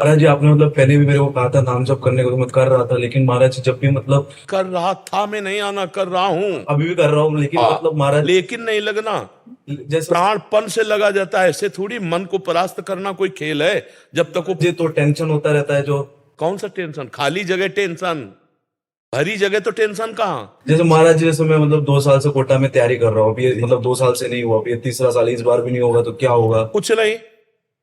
महाराज जी आपने मतलब पहले भी मेरे को कहा था नाम जप करने को, तो मैं कर रहा था, लेकिन महाराज जी जब भी मतलब कर रहा था, मैं नहीं आना, कर रहा हूं। अभी भी कर रहा हूँ, लेकिन मतलब महाराज लेकिन नहीं लगना, जैसे प्राणपण से लगा जाता है। ऐसे थोड़ी मन को परास्त करना कोई खेल है। जब तक वो, जी तो टेंशन होता रहता है जो। कौन सा टेंशन? खाली जगह टेंशन, भरी जगह तो टेंशन कहाँ। जैसे महाराज जी, जैसे मैं मतलब 2 साल से कोटा में तैयारी कर रहा हूँ, अभी मतलब 2 साल से नहीं हुआ, अभी ये तीसरा साल है, इस बार भी नहीं होगा तो क्या होगा? कुछ नहीं,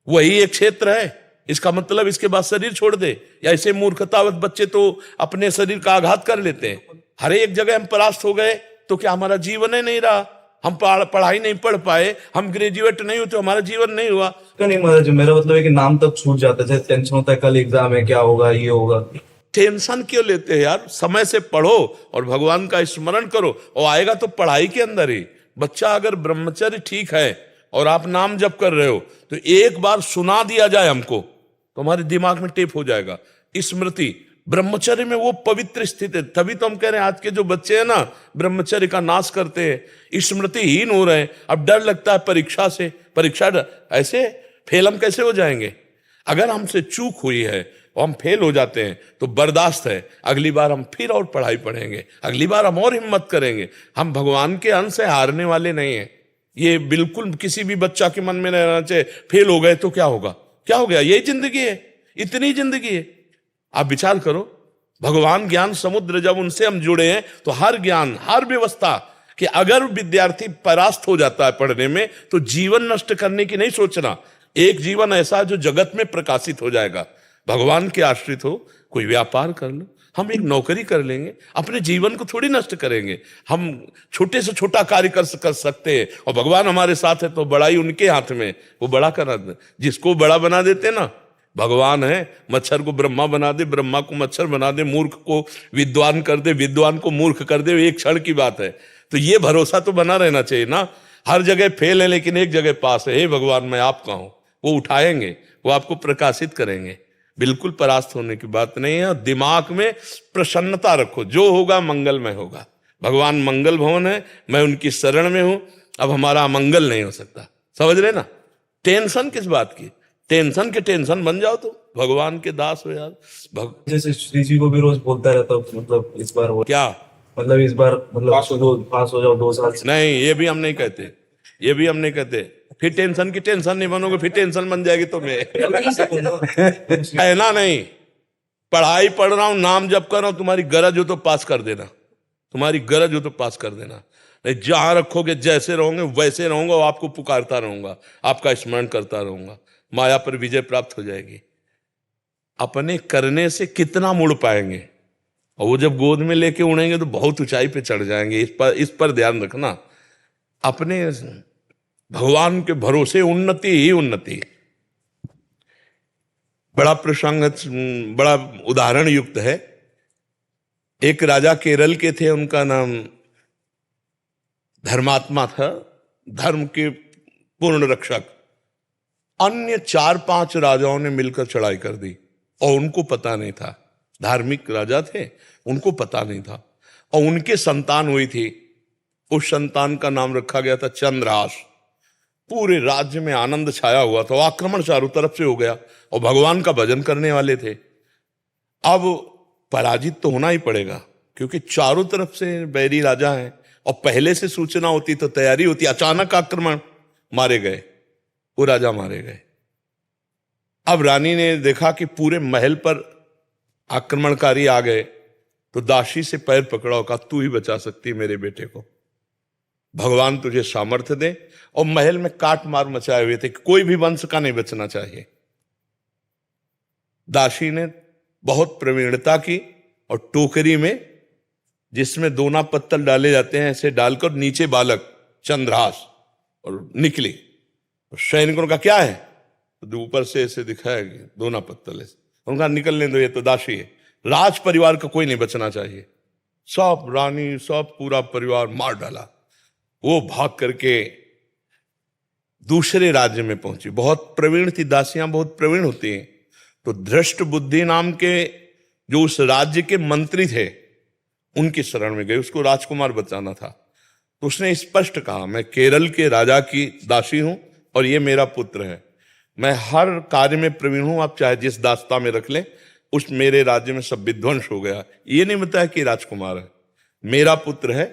वही एक क्षेत्र है। इसका मतलब इसके बाद शरीर छोड़ दे? या ऐसे मूर्खतावत बच्चे तो अपने शरीर का आघात कर लेते हैं। हर एक जगह हम परास्त हो गए तो क्या हमारा जीवन ही नहीं रहा? हम पढ़ाई नहीं पढ़ पाए, हम ग्रेजुएट नहीं हुए तो हमारा जीवन नहीं हुआ। क्या नहीं महाराज जी, मेरा मतलब है कि नाम तक छूट जाता है, जैसे टेंशन होता है कल एग्जाम है, क्या होगा, ये होगा। टेंशन क्यों लेते हैं यार? समय से पढ़ो और भगवान का स्मरण करो, और आएगा तो पढ़ाई के अंदर ही। बच्चा अगर ब्रह्मचर्य ठीक है और आप नाम जप कर रहे हो, तो एक बार सुना दिया जाए हमको तो हमारे दिमाग में टेप हो जाएगा स्मृति। ब्रह्मचर्य में वो पवित्र स्थिति है। तभी तो हम कह रहे हैं आज के जो बच्चे हैं ना, ब्रह्मचर्य का नाश करते हैं, स्मृतिहीन हो रहे हैं। अब डर लगता है परीक्षा से, ऐसे फेल हम कैसे हो जाएंगे? अगर हमसे चूक हुई है और हम फेल हो जाते हैं तो बर्दाश्त है, अगली बार हम फिर और पढ़ाई पढ़ेंगे, अगली बार हम और हिम्मत करेंगे। हम भगवान के अंश से हारने वाले नहीं हैं। ये बिल्कुल किसी भी बच्चा के मन में नहीं रहना चाहिए फेल हो गए तो क्या होगा, क्या हो गया, यही जिंदगी है, इतनी जिंदगी है। आप विचार करो, भगवान ज्ञान समुद्र, जब उनसे हम जुड़े हैं तो हर ज्ञान, हर व्यवस्था, कि अगर विद्यार्थी परास्त हो जाता है पढ़ने में तो जीवन नष्ट करने की नहीं सोचना। एक जीवन ऐसा जो जगत में प्रकाशित हो जाएगा। भगवान के आश्रित हो, कोई व्यापार कर लो, हम एक नौकरी कर लेंगे, अपने जीवन को थोड़ी नष्ट करेंगे। हम छोटे से छोटा कार्य कर सकते हैं, और भगवान हमारे साथ है तो बड़ाई उनके हाथ में, वो बड़ा करा दे। जिसको बड़ा बना देते ना, भगवान है। मच्छर को ब्रह्मा बना दे, ब्रह्मा को मच्छर बना दे, मूर्ख को विद्वान कर दे, विद्वान को मूर्ख कर दे, एक क्षण की बात है। तो ये भरोसा तो बना रहना चाहिए ना। हर जगह फेल है लेकिन एक जगह पास है। हे भगवान, मैं आपका हूं। वो उठाएंगे, वो आपको प्रकाशित करेंगे। बिल्कुल परास्त होने की बात नहीं है। दिमाग में प्रसन्नता रखो, जो होगा मंगलमय होगा। भगवान मंगल भवन है, मैं उनकी शरण में हूं। अब हमारा अमंगल नहीं हो सकता, समझ रहे ना? टेंशन किस बात की? टेंशन के टेंशन बन जाओ तो भगवान के दास हो यार। जैसे श्री जी को भी रोज बोलता रहता हूँ, मतलब इस बार हो, क्या मतलब इस बार मतलब पास हो जाओ 2 साल से। नहीं, ये भी हम नहीं कहते, ये भी हम नहीं कहते। फिर टेंशन की टेंशन नहीं बनोगे, फिर टेंशन बन जाएगी तुम्हें। है ना? नहीं, पढ़ाई पढ़ रहा हूं, नाम जप कर रहा हूं, तुम्हारी गरज हो तो पास कर देना, तुम्हारी गरज हो तो पास कर देना। नहीं, जहां रखोगे जैसे रहोगे वैसे रहूंगा, और आपको पुकारता रहूंगा, आपका स्मरण करता रहूंगा, माया पर विजय प्राप्त हो जाएगी। अपने करने से कितना मुड़ पाएंगे, और वो जब गोद में लेके उड़ेंगे तो बहुत ऊंचाई पे चढ़ जाएंगे। इस पर ध्यान रखना। अपने भगवान के भरोसे उन्नति ही उन्नति। बड़ा प्रसंग, बड़ा उदाहरण युक्त है। एक राजा केरल के थे, उनका नाम धर्मात्मा था, धर्म के पूर्ण रक्षक। अन्य 4-5 राजाओं ने मिलकर चढ़ाई कर दी और उनको पता नहीं था। धार्मिक राजा थे, उनको पता नहीं था। और उनके संतान हुई थी, उस संतान का नाम रखा गया था चंद्रहास। पूरे राज्य में आनंद छाया हुआ था, आक्रमण चारों तरफ से हो गया, और भगवान का भजन करने वाले थे। अब पराजित तो होना ही पड़ेगा, क्योंकि चारों तरफ से बैरी राजा हैं, और पहले से सूचना होती तो तैयारी होती। अचानक आक्रमण, मारे गए, वो राजा मारे गए। अब रानी ने देखा कि पूरे महल पर आक्रमणकारी आ गए, तो दासी से पैर पकड़ा, कहा तू ही बचा सकती मेरे बेटे को, भगवान तुझे सामर्थ्य दे। और महल में काट मार मचाए हुए थे, कोई भी वंश का नहीं बचना चाहिए। दासी ने बहुत प्रवीणता की, और टोकरी में जिसमें दोना पत्तल डाले जाते हैं, ऐसे डालकर नीचे बालक चंद्रहास, और निकली। सैनिकों का क्या है, तो ऊपर से ऐसे दिखाया कि दोना पत्तल है। उनका निकलने दो, ये तो दासी है, राज परिवार का कोई नहीं बचना चाहिए। सब रानी, सब पूरा परिवार मार डाला। वो भाग करके दूसरे राज्य में पहुंची। बहुत प्रवीण थी, दासियां बहुत प्रवीण होती हैं। तो धृष्ट बुद्धि नाम के जो उस राज्य के मंत्री थे, उनकी शरण में गई, उसको राजकुमार बचाना था। तो उसने स्पष्ट कहा, मैं केरल के राजा की दासी हूं और ये मेरा पुत्र है, मैं हर कार्य में प्रवीण हूं, आप चाहे जिस दास्ता में रख लें, उस मेरे राज्य में सब विध्वंस हो गया। ये नहीं बताया कि राजकुमार है, मेरा पुत्र है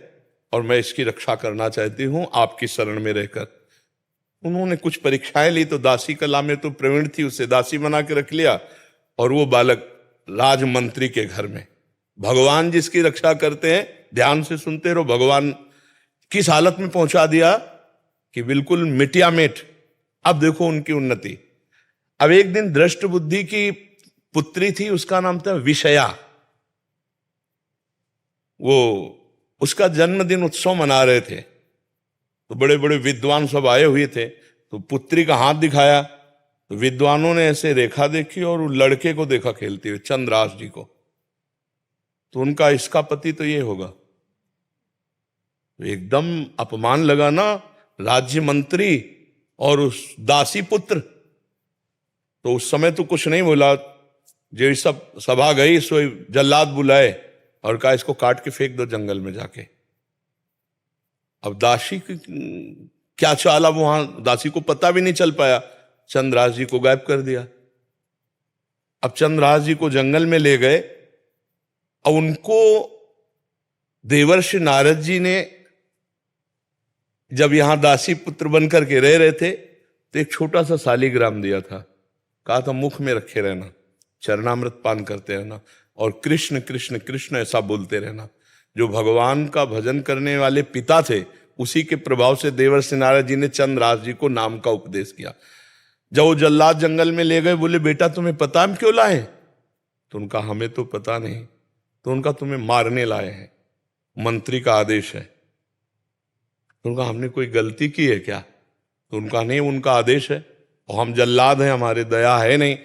और मैं इसकी रक्षा करना चाहती हूं आपकी शरण में रहकर। उन्होंने कुछ परीक्षाएं ली तो दासी कला में तो प्रवीण थी, उसे दासी बना के रख लिया और वो बालक राजमंत्री के घर में। भगवान जिसकी रक्षा करते हैं, ध्यान से सुनते रहो, भगवान किस हालत में पहुंचा दिया कि बिल्कुल मिटिया मेट। अब देखो उनकी उन्नति। अब एक दिन दृष्ट बुद्धि की पुत्री थी, उसका नाम था विषया। वो उसका जन्मदिन उत्सव मना रहे थे, तो बड़े बड़े विद्वान सब आए हुए थे। तो पुत्री का हाथ दिखाया तो विद्वानों ने ऐसे रेखा देखी और लड़के को देखा खेलते हुए, चंद्रास जी को। तो उनका इसका पति तो ये होगा। तो एकदम अपमान लगा ना, राज्य मंत्री और उस दासी पुत्र। तो उस समय तो कुछ नहीं बोला, जो सब सभा गई सो जल्लाद बुलाए और कहा इसको काट के फेंक दो जंगल में जाके। अब दासी की क्या चाल, अब वहां दासी को पता भी नहीं चल पाया, चंद्रास जी को गायब कर दिया। अब चंद्रास जी को जंगल में ले गए और उनको देवर्षि नारद जी ने जब यहां दासी पुत्र बनकर के रह रहे थे तो एक छोटा सा शालिग्राम दिया था। कहा था मुख में रखे रहना, चरणामृत पान करते रहना और कृष्ण कृष्ण कृष्ण ऐसा बोलते रहना। जो भगवान का भजन करने वाले पिता थे, उसी के प्रभाव से देवर्षि नारद जी ने चंद्रास जी को नाम का उपदेश किया। जब वो जल्लाद जंगल में ले गए, बोले बेटा तुम्हें पता हम क्यों लाए? तो उनका हमें तो पता नहीं। तो उनका तुम्हें मारने लाए हैं, मंत्री का आदेश है। तो उनका हमने कोई गलती की है क्या? तो उनका नहीं, उनका आदेश है और हम जल्लाद हैं, हमारे दया है नहीं।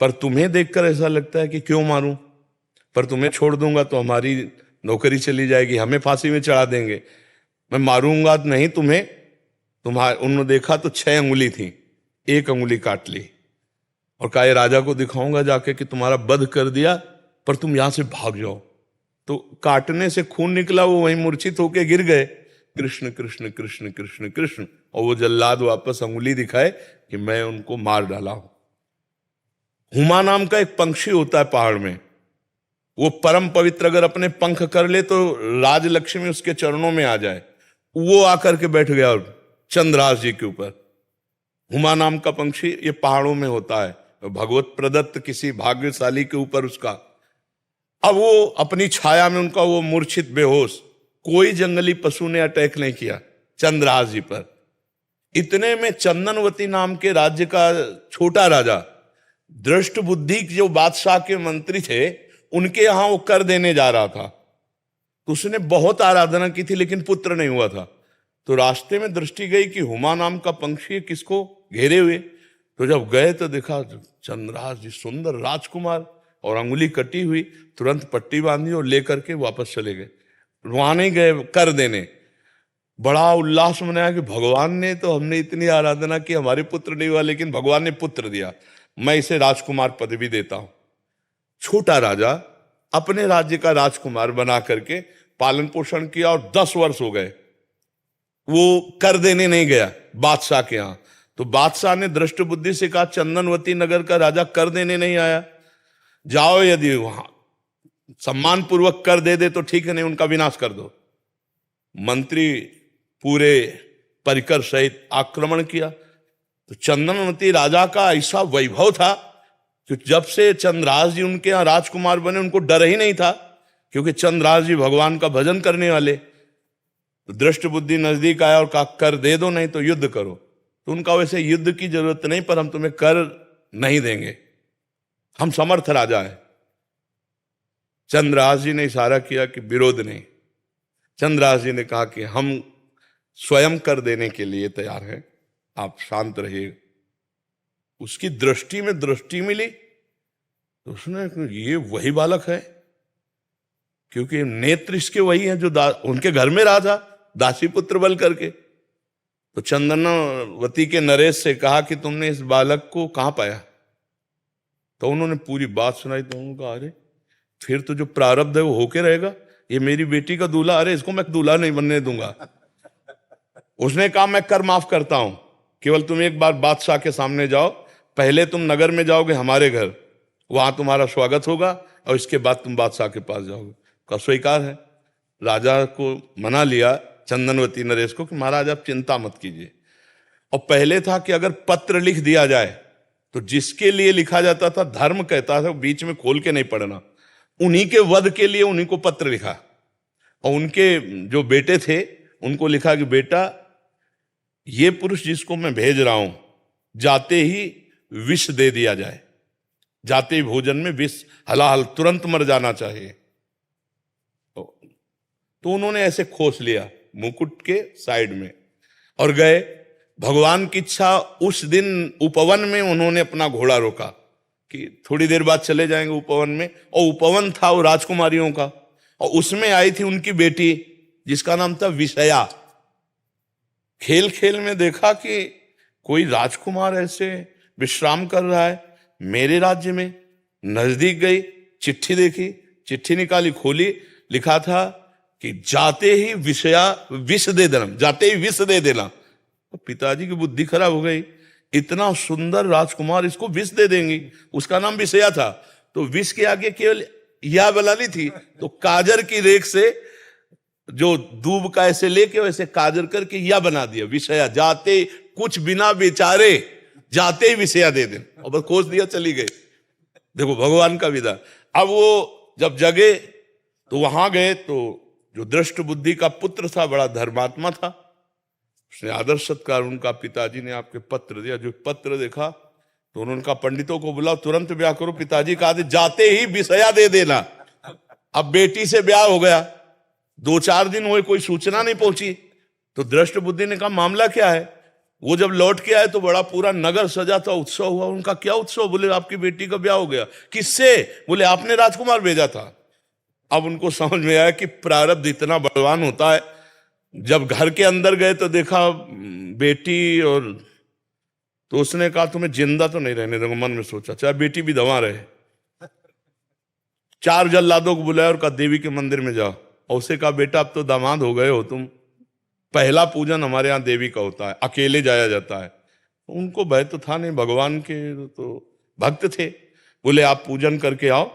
पर तुम्हें देखकर ऐसा लगता है कि क्यों मारूं, पर तुम्हें छोड़ दूंगा तो हमारी नौकरी चली जाएगी, हमें फांसी में चढ़ा देंगे। मैं मारूंगा नहीं तुम्हें। उन्होंने देखा तो 6 अंगुली थी, 1 अंगुली काट ली और कहा ये राजा को दिखाऊंगा जाके कि तुम्हारा वध कर दिया, पर तुम यहां से भाग जाओ। तो काटने से खून निकला, वो वहीं मूर्छित होके गिर गए। कृष्ण कृष्ण कृष्ण कृष्ण कृष्ण, और वो जल्लाद वापस अंगुली दिखाए कि मैं उनको मार डाला हूं। हुमा नाम का एक पंक्षी होता है पहाड़ में, वो परम पवित्र, अगर अपने पंख कर ले तो राजलक्ष्मी उसके चरणों में आ जाए। वो आकर के बैठ गया चंद्रास जी के ऊपर। हुमा नाम का पंक्षी ये पहाड़ों में होता है, भगवत प्रदत्त किसी भाग्यशाली के ऊपर उसका। अब वो अपनी छाया में उनका वो मूर्छित बेहोश, कोई जंगली पशु ने अटैक नहीं किया चंद्रास जी पर। इतने में चंदनवती नाम के राज्य का छोटा राजा, दृष्ट बुद्धि जो बादशाह के मंत्री थे, उनके यहां वो कर देने जा रहा था। तो उसने बहुत आराधना की थी लेकिन पुत्र नहीं हुआ था। तो रास्ते में दृष्टि गई कि हुमा नाम का पंक्षी किसको घेरे हुए। तो जब गए तो देखा चंद्रास जी सुंदर राजकुमार और अंगुली कटी हुई, तुरंत पट्टी बांधी और लेकर के वापस चले गए। वहां नहीं गए कर देने, बड़ा उल्लास मनाया कि भगवान ने तो, हमने इतनी आराधना की, हमारे पुत्र नहीं हुआ लेकिन भगवान ने पुत्र दिया, मैं इसे राजकुमार पदवी देता हूं। छोटा राजा अपने राज्य का राजकुमार बना करके पालन पोषण किया और 10 वर्ष हो गए। वो कर देने नहीं गया बादशाह के यहां। तो बादशाह ने दृष्ट बुद्धि से कहा चंदनवती नगर का राजा कर देने नहीं आया, जाओ यदि वहां सम्मान पूर्वक कर दे तो ठीक है, नहीं उनका विनाश कर दो। मंत्री पूरे परिकर सहित आक्रमण किया। तो चंदनवती राजा का ऐसा वैभव था कि जब से चंद्रास जी उनके यहां राजकुमार बने, उनको डर ही नहीं था, क्योंकि चंद्रास जी भगवान का भजन करने वाले। तो दृष्ट बुद्धि नजदीक आया और कहा कर दे दो, नहीं तो युद्ध करो। तो उनका वैसे युद्ध की जरूरत नहीं, पर हम तुम्हें कर नहीं देंगे, हम समर्थ राजा है। चंद्रास जी ने इशारा किया कि विरोध नहीं। चंद्रास जी ने कहा कि हम स्वयं कर देने के लिए तैयार हैं, आप शांत रहिए। उसकी दृष्टि में दृष्टि मिली तो उसने, ये वही बालक है, क्योंकि नेत्र इसके वही हैं जो उनके घर में रहा था दासी पुत्र बल करके। तो चंदनवती के नरेश से कहा कि तुमने इस बालक को कहां पाया? तो उन्होंने पूरी बात सुनाई। तो उन्होंने कहा अरे फिर तो जो प्रारब्ध है वो होके रहेगा, ये मेरी बेटी का दूल्हा, अरे इसको मैं दूल्हा नहीं बनने दूंगा। उसने कहा मैं कर माफ करता हूं, केवल तुम एक बार बादशाह के सामने जाओ, पहले तुम नगर में जाओगे हमारे घर, वहां तुम्हारा स्वागत होगा और इसके बाद तुम बादशाह के पास जाओगे। का स्वीकार है। राजा को मना लिया चंदनवती नरेश को कि महाराज आप चिंता मत कीजिए। और पहले था कि अगर पत्र लिख दिया जाए तो जिसके लिए लिखा जाता था, धर्म कहता था बीच में खोल के नहीं पढ़ना, उन्हीं के वध के लिए उन्हीं को पत्र लिखा। और उनके जो बेटे थे उनको लिखा कि बेटा ये पुरुष जिसको मैं भेज रहा हूं, जाते ही विष दे दिया जाए, जाते ही भोजन में विष, हलाहल तुरंत मर जाना चाहिए। तो उन्होंने ऐसे खोस लिया मुकुट के साइड में और गए। भगवान की इच्छा, उस दिन उपवन में उन्होंने अपना घोड़ा रोका कि थोड़ी देर बाद चले जाएंगे उपवन में। और उपवन था वो राजकुमारियों का, और उसमें आई थी उनकी बेटी जिसका नाम था विषया। खेल खेल में देखा कि कोई राजकुमार ऐसे विश्राम कर रहा है मेरे राज्य में। नजदीक गई, चिट्ठी देखी, चिट्ठी निकाली, खोली, लिखा था कि जाते ही विषया विष दे देना, जाते ही विष दे देना। तो पिताजी की बुद्धि खराब हो गई, इतना सुंदर राजकुमार इसको विष दे देंगी। उसका नाम विषया था, तो विष के आगे केवल या बनानी थी, तो काजर की रेख से जो दूब का ऐसे लेके वैसे काजर करके या बना दिया विषया। जाते कुछ बिना बेचारे जाते ही विषया दे दें, और बस खोज दिया, चली गई। देखो भगवान का विधान। अब वो जब जगे तो वहां गए, तो जो दृष्ट बुद्धि का पुत्र था, बड़ा धर्मात्मा था, उसने आदर सत्कार, उनका पिताजी ने आपके पत्र दिया। जो पत्र देखा तो उन्होंने कहा पंडितों को बुलाओ, तुरंत ब्याह करो। पिताजी का आदेश, जाते ही विषया दे देना। अब बेटी से ब्याह हो गया, 2-4 दिन हुए, कोई सूचना नहीं पहुंची। तो दृष्ट बुद्धि ने कहा मामला क्या है। वो जब लौट के आए तो बड़ा पूरा नगर सजा था, उत्सव हुआ। उनका क्या उत्सव? बोले आपकी बेटी का ब्याह हो गया। किससे? बोले आपने राजकुमार भेजा था। अब उनको समझ में आया कि प्रारब्ध इतना बलवान होता है। जब घर के अंदर गए तो देखा बेटी, और तो उसने कहा तुम्हें जिंदा तो नहीं रहने दूंगा। मन में सोचा चाहे बेटी भी दवा रहे। 4 जल्लादों को बुलाया और कहा देवी के मंदिर में जाओ। और उसे कहा बेटा अब तो दामाद हो गए हो तुम, पहला पूजन हमारे यहाँ देवी का होता है, अकेले जाया जाता है। उनको भय तो था नहीं, भगवान के तो भक्त थे। बोले आप पूजन करके आओ,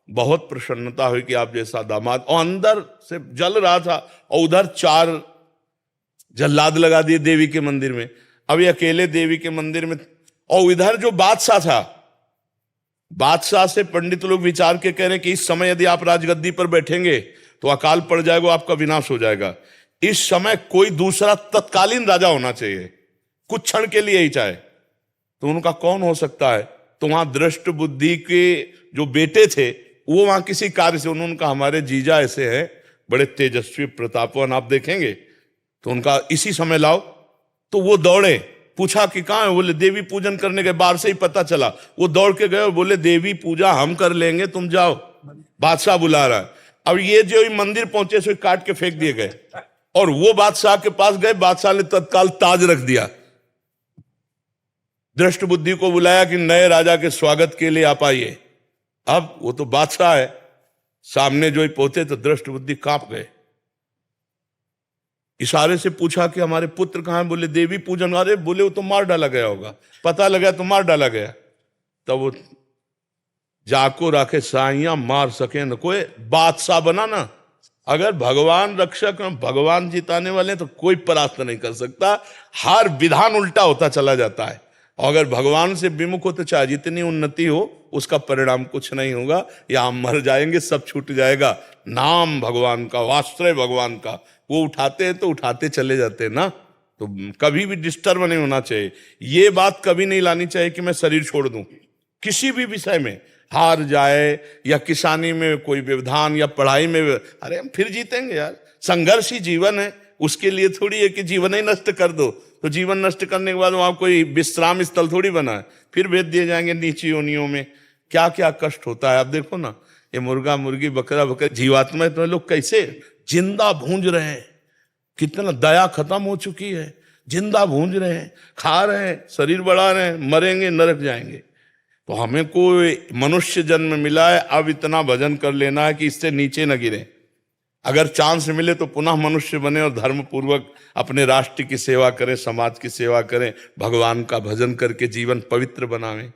बहुत प्रसन्नता हुई कि आप जैसा दामाद। और अंदर से जल रहा था, और उधर 4 जल्लाद लगा दिए देवी के मंदिर में। अभी अकेले देवी के मंदिर में, और इधर जो बादशाह था, बादशाह से पंडित लोग विचार के कह रहे कि इस समय यदि आप राजगद्दी पर बैठेंगे तो अकाल पड़ जाएगा, आपका विनाश हो जाएगा। इस समय कोई दूसरा तत्कालीन राजा होना चाहिए, कुछ क्षण के लिए ही चाहे। तो उनका कौन हो सकता है? तो वहां दृष्ट बुद्धि के जो बेटे थे वो वहां किसी कार्य से, उन्होंने कहा हमारे जीजा ऐसे हैं, बड़े तेजस्वी प्रतापवान, आप देखेंगे तो उनका इसी समय लाओ। तो वो दौड़े, पूछा कि कहाँ है? बोले देवी पूजन करने गए, बाहर से ही पता चला। वो दौड़ के गए और बोले देवी पूजा हम कर लेंगे, तुम जाओ, बादशाह बुला रहा है। अब ये जो मंदिर पहुंचे सो काट के फेंक दिए गए, और वो बादशाह के पास गए। बादशाह ने तत्काल ताज रख दिया। दृष्ट बुद्धि को बुलाया कि नए राजा के स्वागत के लिए आप आइए। अब वो तो बादशाह है, सामने जो ही पहुंचे तो दृष्ट बुद्धि कांप गए। इशारे से पूछा कि हमारे पुत्र कहां है? बोले देवी पूजन। अरे बोले वो तो मार डाला गया होगा, पता लगा तो मार डाला गया। तब वो जाको राखे साइया मार सके न कोई, बादशाह बना ना। अगर भगवान रक्षक, भगवान जिताने वाले तो कोई परास्त नहीं कर सकता। हर विधान उल्टा होता चला जाता है। और अगर भगवान से विमुख हो तो चाहे जितनी उन्नति हो उसका परिणाम कुछ नहीं होगा, या हम मर जाएंगे, सब छूट जाएगा। नाम भगवान का, वास्त्र भगवान का, वो उठाते हैं तो उठाते चले जाते हैं ना। तो कभी भी डिस्टर्ब नहीं होना चाहिए। ये बात कभी नहीं लानी चाहिए कि मैं शरीर छोड़ दूं किसी भी विषय में, हार जाए या किसानी में कोई व्यवधान या पढ़ाई में। अरे हम फिर जीतेंगे यार, संघर्ष ही जीवन है। उसके लिए थोड़ी है कि जीवन ही नष्ट कर दो। तो जीवन नष्ट करने के बाद वहां कोई विश्राम स्थल थोड़ी बना है, फिर भेज दिए जाएंगे नीची योनियों में। क्या क्या कष्ट होता है। आप देखो ना, ये मुर्गा मुर्गी बकरा बकरा जीवात्मा तो लोग कैसे जिंदा भूंज रहे हैं। कितना दया खत्म हो चुकी है, जिंदा भूंज रहे हैं, खा रहे हैं, शरीर बढ़ा रहे हैं, मरेंगे, नरक जाएंगे। तो हमें कोई मनुष्य जन्म मिला है, अब इतना भजन कर लेना है कि इससे नीचे न गिरे। अगर चांस मिले तो पुनः मनुष्य बने और धर्म पूर्वक अपने राष्ट्र की सेवा करें, समाज की सेवा करें, भगवान का भजन करके जीवन पवित्र बनावें।